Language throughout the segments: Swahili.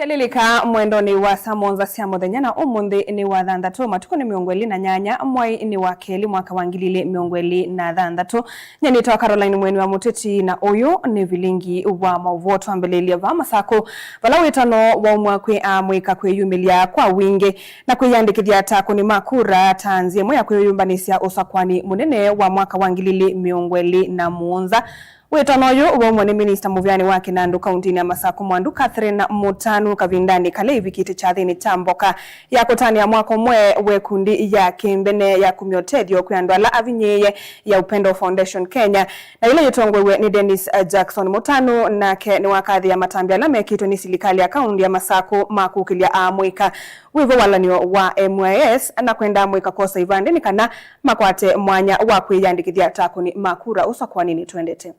Kelilika mwendo ni wa samonza cia muthenya na umuthi ni wa thanthatu matuko ni 28 mwai ni wa keli mwaka wa 2026 nyani to Caroline Mweni wa Muteti na uyu ni vilingi wa mauvoto ambelelia va masako vala witano wa umwakwe amwika kwiyumilia kwa wingi na kwiyandikithia tako ni makura tanzie moya kwiyumbanisia usakwani munene wa mwaka wa 2027 wetano yo ubo ni Minister Muvyani wa Kinandu kaunti ya Masako Mwandu Catherine Mutanu kavindani kale vikiti cha thini tamboka ya kotani ya mwako mwe wekundi ya kimbene ya kumyotedio kuyandwala avinyeye ya Upendo Foundation Kenya na ile yitongwe ni Dennis Jackson Mutanu na ke ni wakadhi ya matambia la mekito ni silikali ya kaunti ya Masako makukilia amwika wivo walanio wa MYS na kwenda amwika kosa ivande ni kana makwate mwanya wa kuyandikithia tako ni makura usa kwa nini tuendete.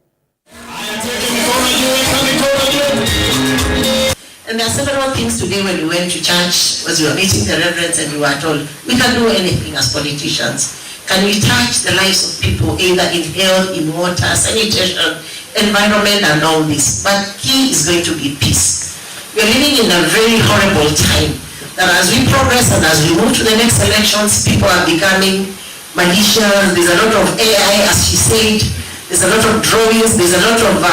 And there are several things today when we went to church, as we were meeting the reverends and we were told, we can do anything as politicians. Can we touch the lives of people either in health, in water, sanitation, environment and all this? But key is going to be peace. We are living in a very horrible time that as we progress and as we move to the next elections, people are becoming malicious. There's a lot of AI, as she said. There's a lot of drawings, there's a lot of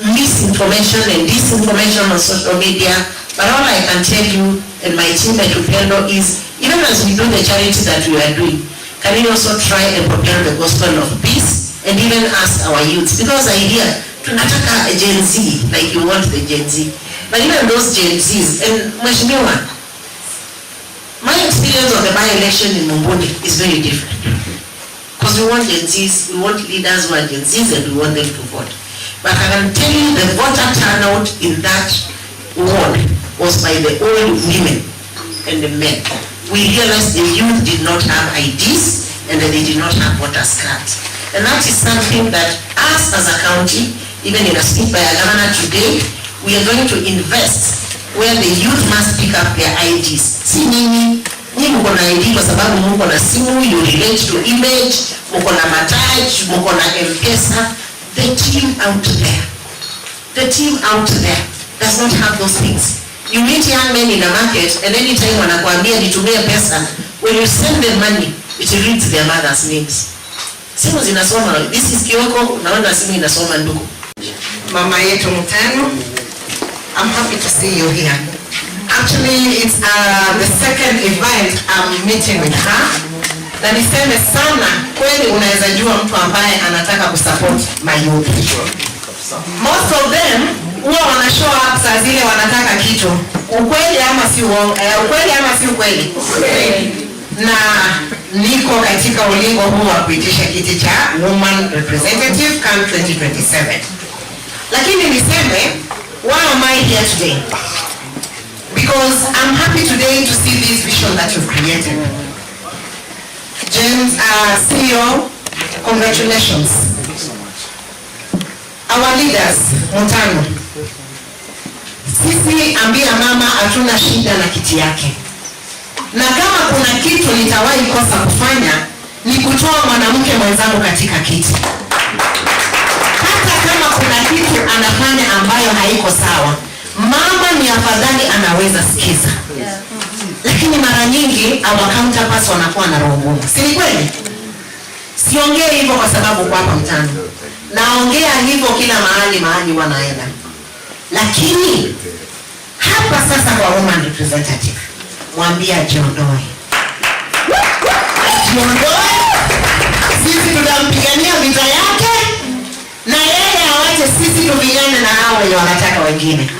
misinformation and disinformation on social media. But all I can tell you and my team at Upendo is, even as we do the charity that we are doing, can we also try and propel the gospel of peace and even ask our youths? Because I hear, tunataka Gen Z, like you want the Gen Z. But even those Gen Zs, and Mheshimiwa, my experience of the by-election in Mumbuni is very different. Because we want Gen Zs, we want leaders who are Gen Zs and we want them to vote. But I can tell you the voter turnout in that ward was by the old women and the men. We realized the youth did not have IDs and that they did not have voters cards. And that is something that us as a county, even in a speech by a governor today, we are going to invest where the youth must pick up their IDs. See, mko na ID kwa sababu mko na simu, you relate to image, mko na mataj, mko na M-Pesa. The team out there does not have those things. You meet young men in a market and anytime wanakuambia nitumie pesa, when you send them money, it reads their mother's names. Simu zinasoma, this is Kioko, naona simu inasoma ndugu. Mama yetu Mutanu, I'm happy to see you here. Actually, it's the second event I'm meeting with her. Na niseme sana, kweli unaweza jua mtu ambaye anataka kusupport my youth. Most of them huwa wana show up saa zile wanataka kitu. Ukweli ama si ukweli ama si ukweli? Na niko katika ulingo huu wa kuitisha kiti cha Woman Representative CAN 2027. Lakini niseme, why am I here today? Because I'm happy today to see this vision that you've created. James, CEO, congratulations. Our leaders, Mutanu. Sisi ambia mama hatuna shida na kiti yake. Na kama kuna kitu nitawahi kosa kufanya, ni kutoa mwanamke mwenzangu katika kiti. Hata kama kuna kitu anafanya ambayo haiko sawa, mama ni afadhali anaweza sikiza. Lakini mara nyingi our counterparts wanakuwa na roho ngumu. Si ni kweli? Siongee hivyo kwa sababu kwa hapa Mtano. Naongea hivyo kila mahali wanaenda. Lakini hapa sasa kwa woman representative, mwambie jiondoe. Jiondoe. Sisi tunampigania vita yake na yeye awache sisi tupigane na hao wenye wanataka wengine.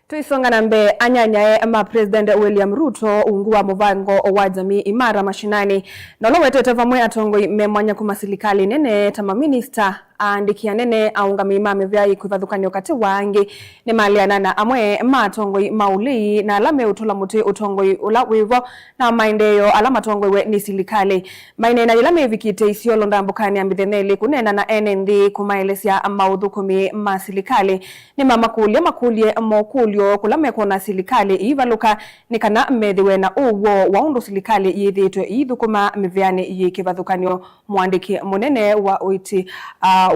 Tuisonga na mbe anyanyae ama President William Ruto ungua muvango wa jamii imara mashinani nolo wetu tevamwe atongoi memwanya kuma silikali nene tama minister andiki anene aungami mamevyai kuvathukanio kati wangi ni maliana na amwe matongoi mauli na alame utula muti utongoi ula wivo na maendeleo ala matongoi ni silikali maine na ilame vikite Isiolo ndambukani ambitheneli kunena na NND kumaelesya maudhukumi ma silikali ni makulie mokulio kulame kona silikali ivaluka ni kana methiwe na uwo waundu silikali yithitwe ithukuma mivyani yikivathukanio mwandiki munene wa uiti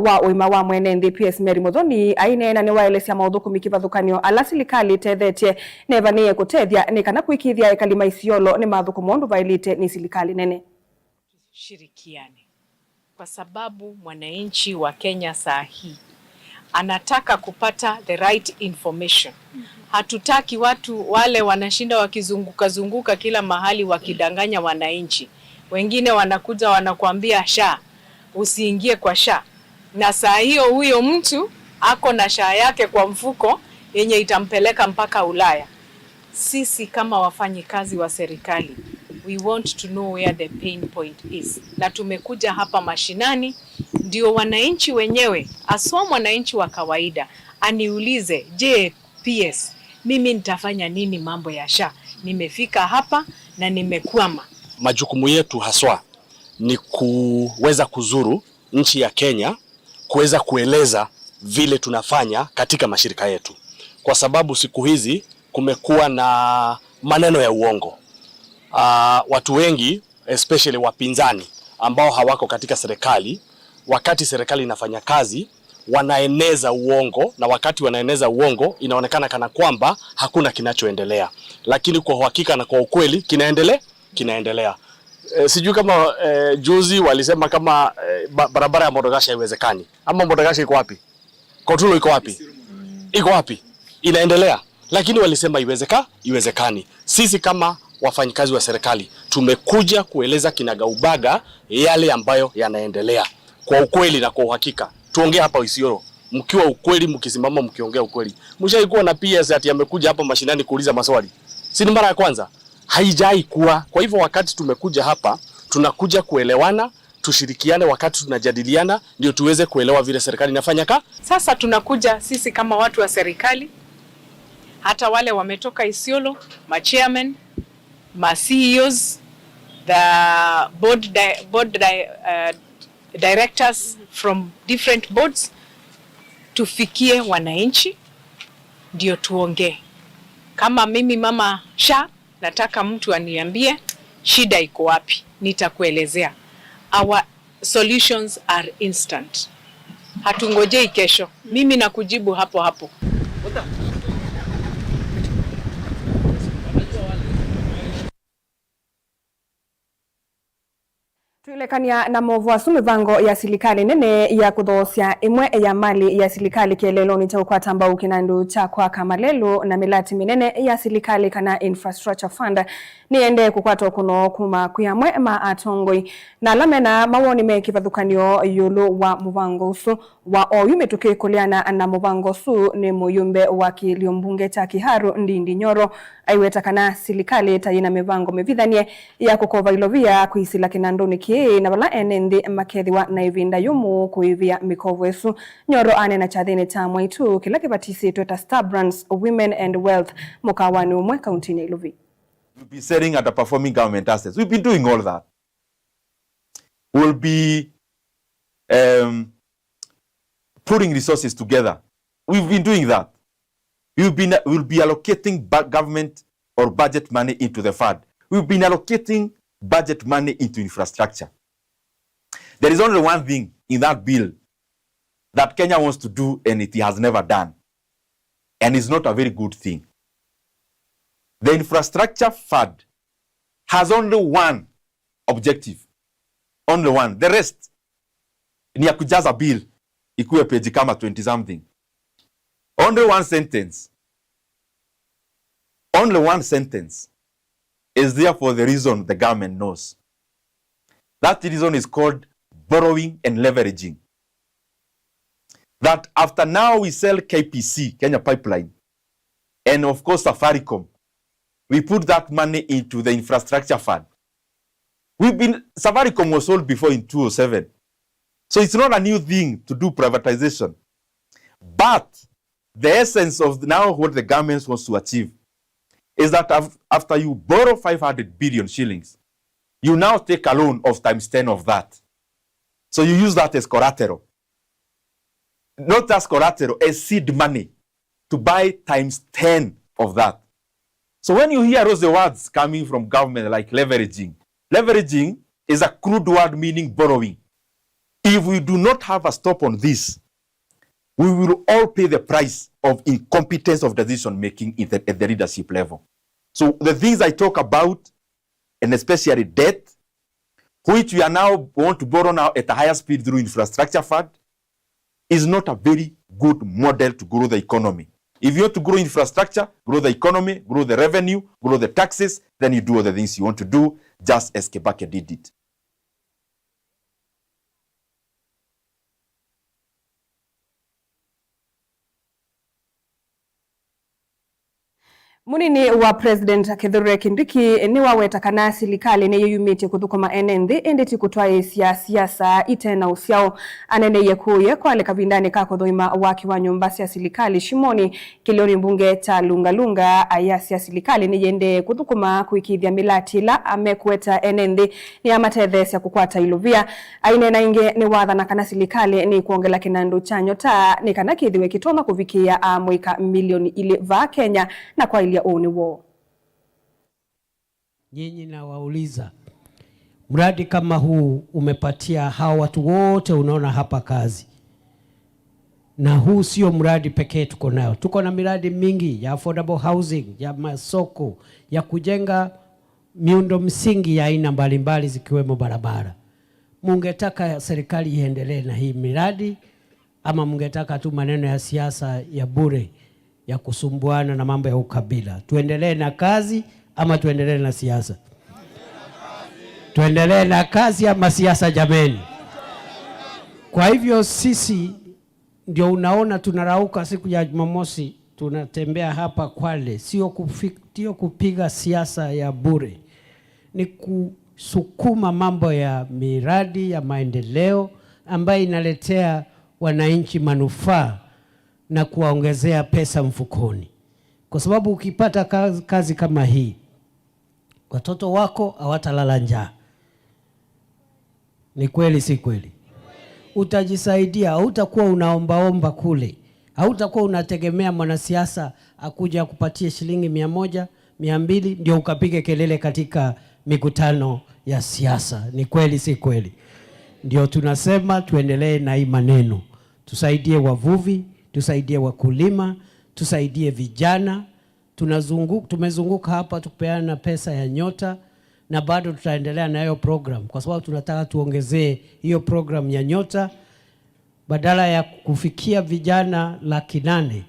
wa uima wa mwene NDPS Mary Muthoni ainena ni waelesya maudhukumi kivathukanio ala silikali tethetie nevanie kutethia ni kana kuikithia ekalima Isiolo ni mathukumu ondu vailite ni silikali nene. Shirikiane kwa sababu mwananchi wa Kenya saa hii anataka kupata the right information. Hatutaki watu wale wanashinda wakizunguka kila mahali wakidanganya wananchi. Wengine wanakuja wanakuambia SHA, usiingie kwa SHA. Na saa hiyo huyo mtu ako na SHA yake kwa mfuko yenye itampeleka mpaka Ulaya. Sisi kama wafanyikazi wa serikali, we want to know where the pain point is. Na tumekuja hapa mashinani ndio wananchi wenyewe, aswa mwananchi wa kawaida aniulize, je, PS mimi nitafanya nini mambo ya SHA? Nimefika hapa na nimekwama. Majukumu yetu haswa ni kuweza kuzuru nchi ya Kenya, kuweza kueleza vile tunafanya katika mashirika yetu. Kwa sababu siku hizi kumekuwa na maneno ya uongo. Watu wengi especially wapinzani ambao hawako katika serikali, wakati serikali inafanya kazi wanaeneza uongo, na wakati wanaeneza uongo inaonekana kana kwamba hakuna kinachoendelea, lakini kwa uhakika na kwa ukweli kinaendelea. Sijui kama juzi walisema kama barabara ya Modogasha haiwezekani. Ama Modogasha iko wapi? Kotulo iko wapi? Iko wapi? Inaendelea. Lakini walisema iwezekani. Sisi kama wafanyikazi wa serikali tumekuja kueleza kinagaubaga yale ambayo yanaendelea kwa ukweli na kwa uhakika. Tuongee hapa Isiolo mkiwa ukweli, mkisimama mkiongea ukweli. Mshaikuwa na PS ati amekuja hapa mashinani kuuliza maswali. Si ni mara ya kwanza? Haijai kuwa. Kwa hivyo wakati tumekuja hapa, tunakuja kuelewana, tushirikiane wakati tunajadiliana ndio tuweze kuelewa vile serikali inafanya Sasa tunakuja sisi kama watu wa serikali, hata wale wametoka Isiolo, ma chairman, ma CEOs, the directors from different boards, tufikie wananchi ndio tuongee. Kama mimi mama SHA nataka mtu aniambie shida iko wapi, nitakuelezea. Our solutions are instant. Hatungojei kesho. Mimi nakujibu hapo hapo. Tuilekania na movu mivango ya silikali nene ya kuthosya imwe ya mali ya silikali kieleloni cha ukwata mbau kinandu cha kwa kamalelu na milati minene ya silikali kana infrastructure fund niende kukwata kuno kuma kuyamwe ma atongoi na alame na mawoni mekivathukanio yulu wa muvango usu wa oyu metuke kuliana na muvango usu ni muyumbe wa kiliombunge cha Kiharu Ndindi Nyoro aiweta kana silikali tayina mivango mivithanie ya kukova ilovia kuisila kinanduni ki na bala NND makethiwa na ivinda yumu kuivia mikovu esu. Nyoro ane na chathini ta mwaitu kila kibatisi tueta Star Brands Women and Wealth mukawani umwe kauntini ya Iluvi. We'll be selling underperforming government assets. We've been doing all that. We'll be putting resources together. We've been doing that. We'll be allocating government or budget money into the fund. We've been allocating budget money into infrastructure. There is only one thing in that bill that Kenya wants to do and it has never done. And it's not a very good thing. The infrastructure fund has only one objective. Only one. The rest ni ya kujaza bill ikuwe page kama 20 something. Only one sentence. Only one sentence is there for the reason the government knows. That reason is called borrowing and leveraging. That after now we sell KPC, Kenya Pipeline, and of course Safaricom, we put that money into the infrastructure fund. Safaricom was sold before in 2007. So it's not a new thing to do privatization. But the essence of now what the government wants to achieve is that after you borrow 500 billion shillings, you now take a loan of times 10 of that. So you use that as collateral. Not as collateral, as seed money to buy times 10 of that. So when you hear those words coming from government like leveraging, leveraging is a crude word meaning borrowing. If we do not have a stop on this, we will all pay the price of incompetence of decision making at the leadership level. So the things I talk about, and especially debt, which we are now want to borrow now at a higher speed through infrastructure fund, is not a very good model to grow the economy. If you want to grow infrastructure, grow the economy, grow the revenue, grow the taxes, then you do all the things you want to do, just as Kibaki did it. Munini wa President Kithure Kindiki ni waweta kana silikali ne yuyumite kuthukuma enenthi endeti kutwaye siasa itena usiao anene yekuye kwa lekavindani kako dhoima waki wa nyumba sia silikali shimoni kilioni mbunge cha lungalunga aya sia silikali ni yende kuthukuma kuikithia milatila amekueta enenthi ni amatethe sia kukwata iluvia ainena inge ni wathana kana silikali ni kuongela kinandu cha nyota ni kana kithiwe kitoma kuvikia amwika milioni ili va Kenya na kwa ya oni wo. Nyinyi na wauliza, mradi kama huu umepatia hawa watu wote unaona hapa kazi. Na huu sio mradi pekee tuko nayo. Tuko na miradi mingi ya affordable housing, ya masoko, ya kujenga miundo msingi ya aina mbalimbali zikiwemo barabara. Mungetaka serikali iendelee na hii miradi ama mungetaka tu maneno ya siasa ya bure ya kusumbuana na mambo ya ukabila? Tuendelee na kazi ama tuendelee na siasa? Tuendelee na kazi ama siasa jameni? Kwa hivyo sisi ndio unaona tunarauka siku ya Jumamosi tunatembea hapa Kwale, sio kupiga siasa ya bure. Ni kusukuma mambo ya miradi ya maendeleo ambayo inaletea wananchi manufaa na kuwaongezea pesa mfukoni. Kwa sababu ukipata kazi kama hii, watoto wako hawatalala njaa. Ni kweli si kweli? Utajisaidia, hautakuwa unaombaomba kule. Hautakuwa unategemea mwanasiasa akuja kupatia shilingi 100, 200 ndio ukapige kelele katika mikutano ya siasa. Ni kweli si kweli? Ndio tunasema tuendelee na hii maneno. Tusaidie wavuvi, tusaidie wakulima, tusaidie vijana. Tumezunguka hapa tupeana pesa ya nyota na bado tutaendelea na hiyo program kwa sababu tunataka tuongezee hiyo program ya nyota. Badala ya kufikia vijana 800,000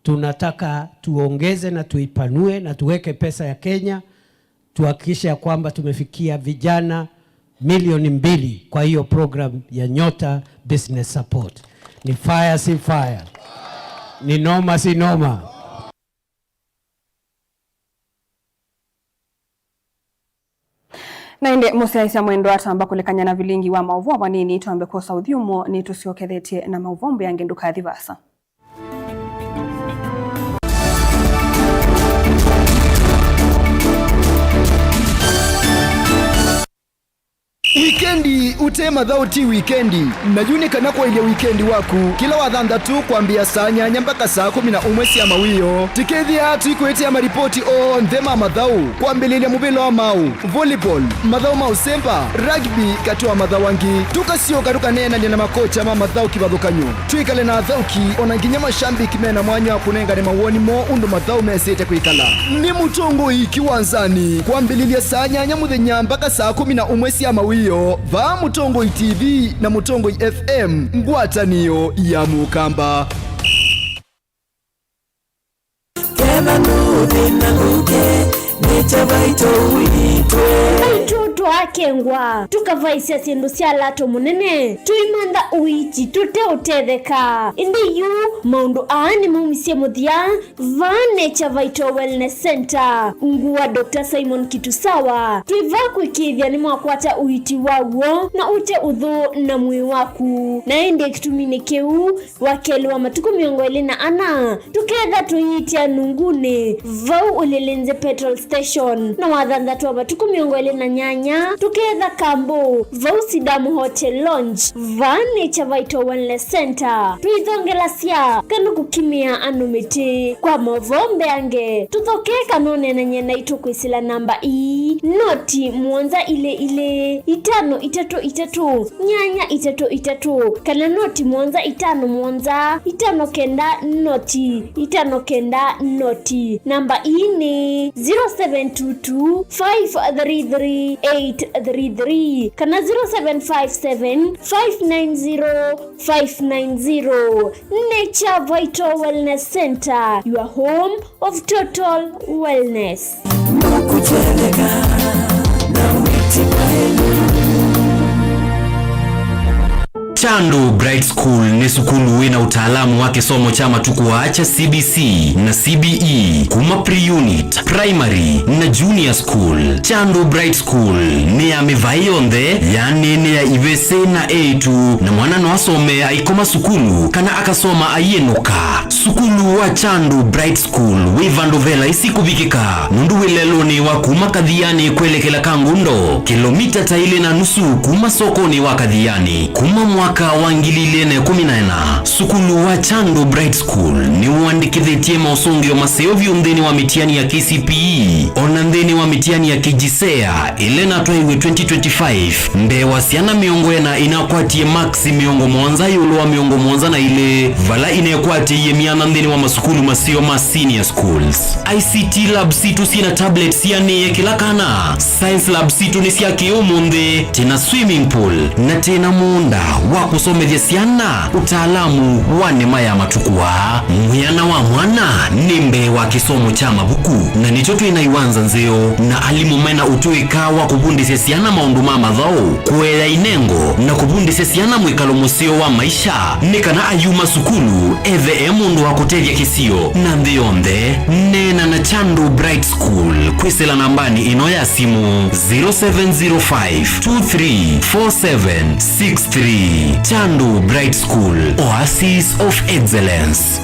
tunataka tuongeze na tuipanue na tuweke pesa ya Kenya tuhakikishe ya kwamba tumefikia vijana 2,000,000 kwa hiyo program ya nyota business support. Ni fire si fire, ni noma si noma. Na inde musiaisa mwendo atamba kulekanya na vilingi wa mauvu wa nini tuambe kosa udhiumo ni tusiokethetie na mauvombe yangenduka adhivasa. Wikendi utema dhauti wikendi najunikana kwa ile wikendi waku kila wa thandatu kwambia saa 8 mpaka saa 11 cia mawiyo tikethia tuikwetia maripoti o nthema mathau kwambililia mubilo wa mau volleyball mathau mau semba rugby katwa mathau wangi tukasioka tukanena na makocha ma mathau kibathukanyo tuikale na thauki ona nginya mashambiki mena mwanya kunenga ni mawoni mo undu mathau mesete kuikala ni mutongo ikiwanzani kwambililia saa 8 muthenya mpaka saa 11 cia mawiyo va Mutongo TV na Mutongo FM ngwatanio ya Mukamba. Kena nude na luge, necha baito uitwe. twakengwa tukavaisya sindu sya lato munene tuimanda uichi tute utetheka indi yu maundu aani maumisye muthia va Nature Vital Wellness Center nguwa Dr. Simon Kitusawa twiva kwikithia ni mwakwata uiti waguo na ute uthu na mwi waku na indi kitumini kiu wakeli wa matuku 24 tuketha tuyitia nungune vau ulilinze petrol station na wathanthatu wa matuku 28 tuketha kambo vau Sidamu Hotel Lounge va Nature Vital Wellness Center twithongelasya kana kukimia anumiti kwa mavombe ange tuthoke kanone na nyena itukwisila namba noti muonza ile 533 nyanya 33 kana noti muonza 5 muonza 5 noti namba ni 0722 533 833 kana 0757 590 Nature Vital Wellness Center, your home of total wellness. Chandu Bright School ni sukulu wina utaalamu wake somo cha matuku waacha CBC na CBE kuma pre-unit, primary na junior school. Chandu Bright School ni ya mivayonde yani ni ya ibese na A2 na mwana no asome aikoma sukulu kana akasoma ayenuka. Sukulu wa Chandu Bright School wivandovela isikubikika nundu wileloni wa kuma kadhiani kwelekela Kangundo kilomita taile na nusu kuma sokoni wa kadhiani kuma mwaka wangilile 14. Sukulu wa Chandu Bright School ni uandikithĩtie mausungio maseo viundheni wa mitiani ya KCPE onandheni wa mitiani ya KJSEA ile na twaiwe 2025 nde wasiana miongo ena inakwatie maxi miongo mwanza yulo wa miongo mwanza na ile vala inekwatie mianandheni wa masukulu maseo ma senior schools. ICT lab situ sina tablets yani kila kana. Science lab situ ni siya kiumunde tena swimming pool na tena muunda wa kusomethia siana utaalamu wa nema ya matukua. Mwiana wa mwana nimbe wa kisomo cha mabuku na nicho twinaiwanza nzeo na alimu mena utuika wa kubundisya siana maundu ma mathau kuela inengo na kubundisya siana mwikalo musio wa maisha nikana ayuma sukulu ethe mundu wa kutethia kisio na ndhionde nena na Chandu Bright School kwisela nambani ino ya simu 0705 234763. Chandu Bright School, Oasis of Excellence.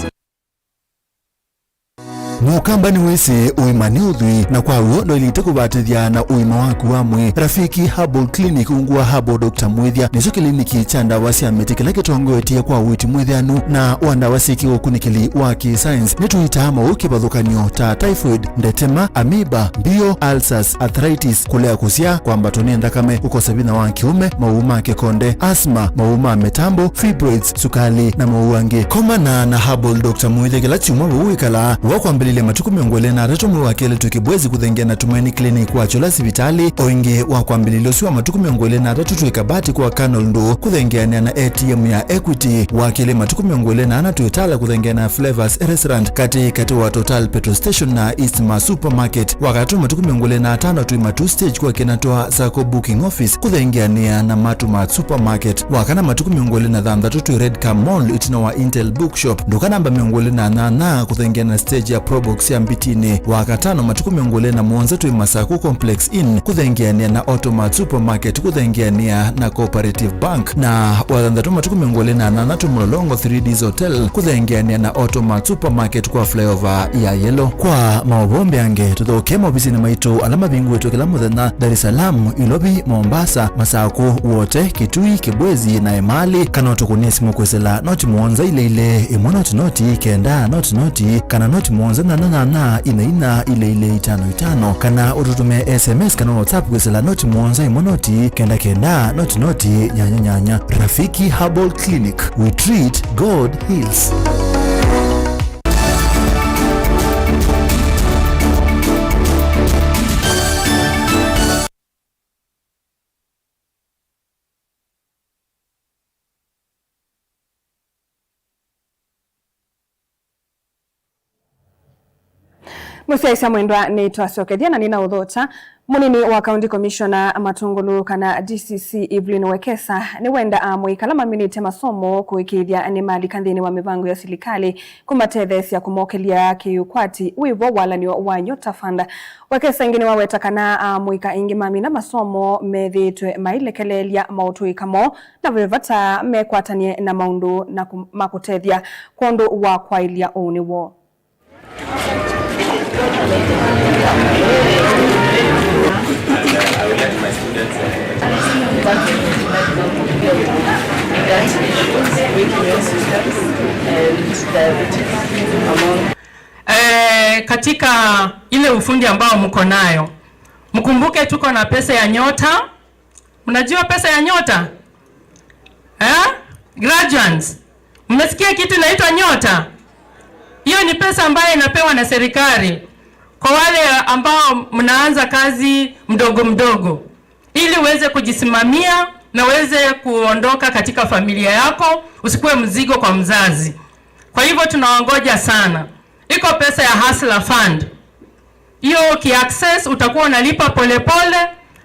Mukambani wese uimani udhui na kwa uondo ilite kubatithia na uima waku wamwe. Rafiki Herbal Clinic ungua Herbal Dr. Mwithia nizo kliniki cha ndawa cia miti kila kitongoetie kwa witi mwithianu na wandawa siki ukunikili wa ki-science nituitama ukibadhukanio ta typhoid, ndetema, amoeba, bio, ulcers, arthritis, kulea kusia kwa mbatoni ndakame, ukosabina wa kiume, mauma kekonde, asma, mauma metambo, fibroids, sukali na mauange. Komana na Herbal Dr. Mwithia kila chumwa uwikala wako ile matuku miongole na ratomu wakele tukibwezi kuthengia na Tumaini Clinic wa chola sivitali oinge wa kwambililo siwa matuku miongole na ratutu ikabati kwa Kanol ndo kuthengia na ATM ya Equity wakele matuku miongole na anatuitala kuthengia na Flavors Restaurant kati wa Total Petrol Station na Eastma Supermarket wakatu matuku miongole na atano tuima 2 stage kwa kinatoa Sako Booking Office kuthengia na Matuma Supermarket wakana matuku miongole na dhanda tutu Red Cam Mall itina wa Intel Bookshop nduka namba miongole na kuthengia na stage ya Probox ya Mbitini wakatano matuku miongole na Mwanza tu Masaku Complex Inn kuthengiania na Automat Supermarket kuthengiania na Cooperative Bank na wadhandatu matuku miongole na Nanatu Mlolongo 3Ds Hotel kuthengiania na Automat Supermarket kwa flyover ya Yellow. Kwa maobombe yange tuthokema ofisi na maito alama bingu wetu kila muthenya Dar es Salaam, Ilobi, Mombasa, Masaku wote, Kitui, Kibwezi na Emali kana tukunia simu kwesela noti Mwanza ile noti kenda noti kana noti Mwanza na ina ile 55 kana ututume SMS kana WhatsApp kwesela noti Mwanza imonoti kenda noti nyanya. Rafiki Herbal Clinic, we treat, God heals. Musiaisa mwendwa ni twasokethia na nina uthota munini wa County Commissioner Matungulu kana DCC Evelyn Wekesa ni wenda amwikala maminite masomo kuikithia ni mali kanthini wa mivango ya serikali kumatethesia kumokelia kiukwati wivo walanio wa Nyota Fund. Wekesa ingine waweta kana amwika ingi mamina masomo methitwe mailekelelia mautuikamo na vivata mekwatanie na maundu na makutethia kondo wa kwailia uniwo. Katika ile ufundi ambao mko nayo, mkumbuke tuko na pesa ya Nyota. Mnajua pesa ya Nyota? Graduates, mmesikia kitu inaitwa Nyota? Hiyo ni pesa ambayo inapewa na serikali kwa wale ambao mnaanza kazi mdogo mdogo, ili uweze kujisimamia na uweze kuondoka katika familia yako, usikuwe mzigo kwa mzazi. Kwa hivyo tunawangoja sana. Iko pesa ya Hustler Fund. Hiyo ki-access utakuwa unalipa polepole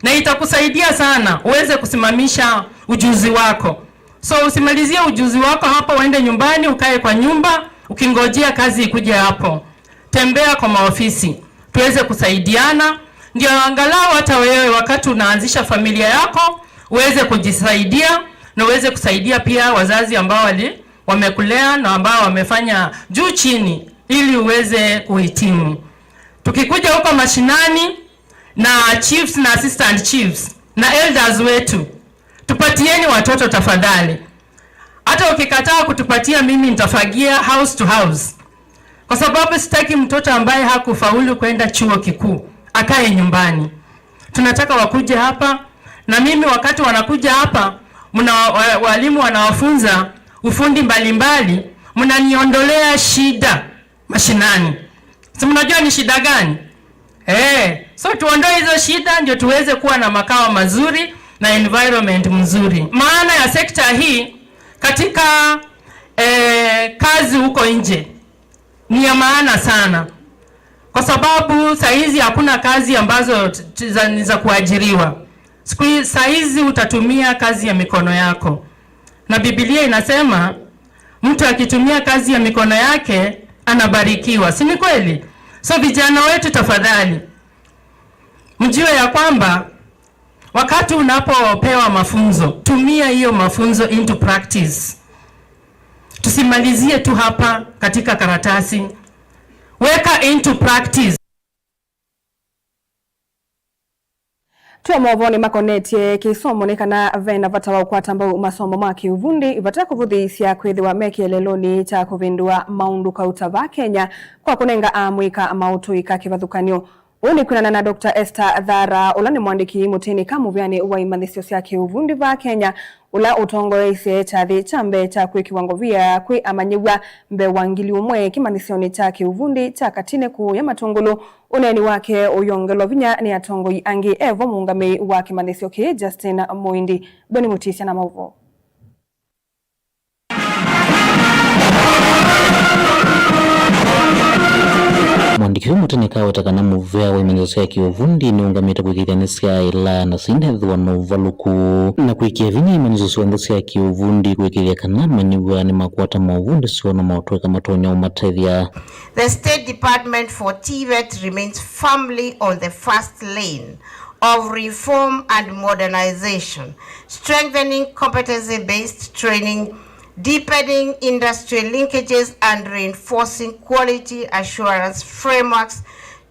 na itakusaidia sana uweze kusimamisha ujuzi wako. So usimalizie ujuzi wako hapa uende nyumbani ukae kwa nyumba ukingojea kazi ikuje hapo. Tembea kwa maofisi, tuweze kusaidiana, ndio angalau hata wewe wakati unaanzisha familia yako uweze kujisaidia na uweze kusaidia pia wazazi ambao wamekulea na ambao wamefanya juu chini ili uweze kuhitimu. Tukikuja huko mashinani na chiefs na assistant chiefs na elders wetu, tupatieni watoto tafadhali. Hata ukikataa kutupatia, mimi nitafagia house to house. Kwa sababu sitaki mtoto ambaye hakufaulu kwenda chuo kikuu akae nyumbani. Tunataka wakuje hapa, na mimi wakati wanakuja hapa, walimu wanawafunza ufundi mbalimbali, mnaniondolea shida mashinani. Si mnajua ni shida gani? So tuondoe hizo shida ndio tuweze kuwa na makao mazuri na environment mzuri. Maana ya sekta hii katika kazi huko nje ni ya maana sana, kwa sababu saa hizi hakuna kazi ambazo za kuajiriwa. Saa hizi utatumia kazi ya mikono yako, na Biblia inasema mtu akitumia kazi ya mikono yake anabarikiwa, si ni kweli? So vijana wetu tafadhali mjue ya kwamba wakati unapopewa mafunzo, tumia hiyo mafunzo into practice. Tusimalizie tu hapa katika karatasi, weka into practice. Tuwa mwavoni makonetie kisomo ni kana vena vata wa ukwata ambao masomo maki uvundi vata kuvudhisya kwithiwa mekieleloni cha kuvindua maundu kauta va Kenya kwa kunenga amwika mautuika kivathukanio. Uni kunana na Dr. Esther Thara ula ni mwandiki mutini kamuvyani wa imanisio sya kiuvundi va Kenya ula utongoreisye chathi chambe cha kwi kiwango vya kwi amanyiwa mbe wangili umwe kimanisioni cha kiuvundi cha katine kuu ya Matungulu. Uneni wake uyongelo vinya ni atongoi angi evo muungami wa kimanisio ki Justin Muindi. Bweni Mutisya na mauvo. Mwandiki mutene watakana muvea wa imanisiyo ya kiuvundi ni ungamita kuikithanisya ila na sindethwa no valuku na kuikia vinya imanisiyo ya kiuvundi kuikithia kana manyiwa ni makwata mauvundi sio na mautweka matonya umatethia. The State Department for TVET remains firmly on the first lane of reform and modernization, strengthening competency-based training, deepening industry linkages and reinforcing quality assurance frameworks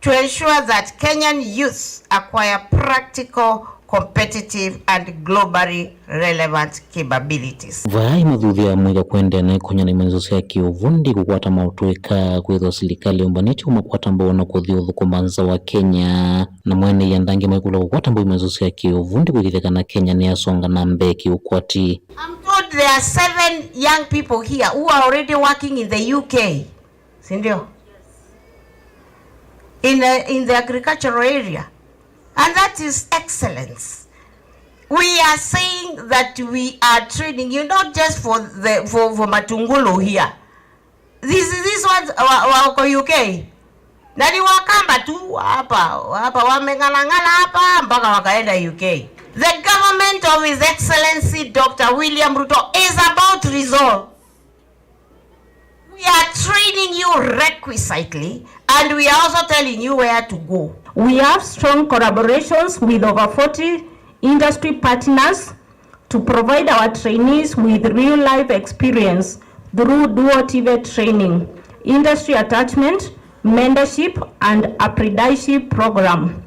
to ensure that Kenyan youth acquire practical, competitive and globally relevant capabilities. Vai mathuthia mwiga kwende na ikonya na imanisiyo ya kiuvundi kukwata mautuika kwithwa serikali umbaniti umakwata mbao na kuthia uthukumanza wa Kenya na mwene yandangi maikula kukwata mbao imanisiyo ya kiuvundi kuithekana Kenya ni asonga na mbe kiukwati. I'm told there are 7 young people here who are already working in the UK. Sindio? In the agricultural area. And that is excellence. We are saying that we are training you not just for Matungulu here. These ones wako UK. Na ni Wakamba tu hapa wameng'alang'ala hapa mpaka wakaenda UK. The government of His Excellency Dr. William Ruto is about to resolve. We are training you requisitely and we are also telling you where to go. We have strong collaborations with over 40 industry partners to provide our trainees with real-life experience through dual TVET training, industry attachment, mentorship, and apprenticeship program.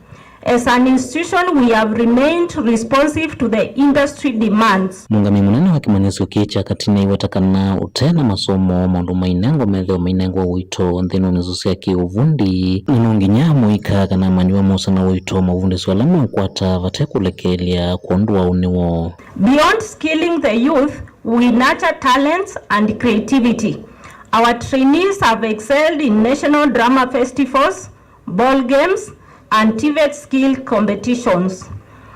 As an institution, we have remained responsive to the industry demands. Mungami munene wa kimaneso kicha katina iwatakana utena masomo maundu mainengo metheo mainengo wito nthino nesusia ki uvundi nungi nyamu ika kana manyua mosa na wito mavundi swalama ukwata vatekulekelia kuondua uniwo. Beyond skilling the youth, we nurture talents and creativity. Our trainees have excelled in national drama festivals, ball games, and TVET skill competitions.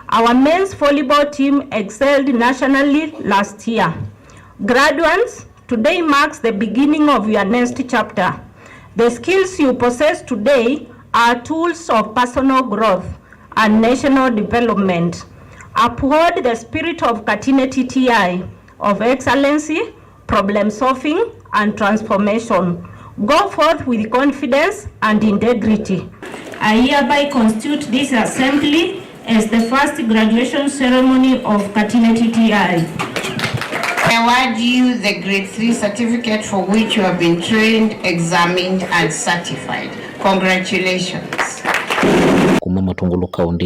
Our men's volleyball team excelled nationally last year. Graduates, today marks the beginning of your next chapter. The skills you possess today are tools of personal growth and national development. Uphold the spirit of Katine TTI of excellency, problem solving, and transformation. Go forth with confidence and integrity. I hereby constitute this assembly as the first graduation ceremony of Katine TTI. I award you the grade 3 certificate for which you have been trained, examined, and certified. Congratulations. Kumama Tungulu Kaunti.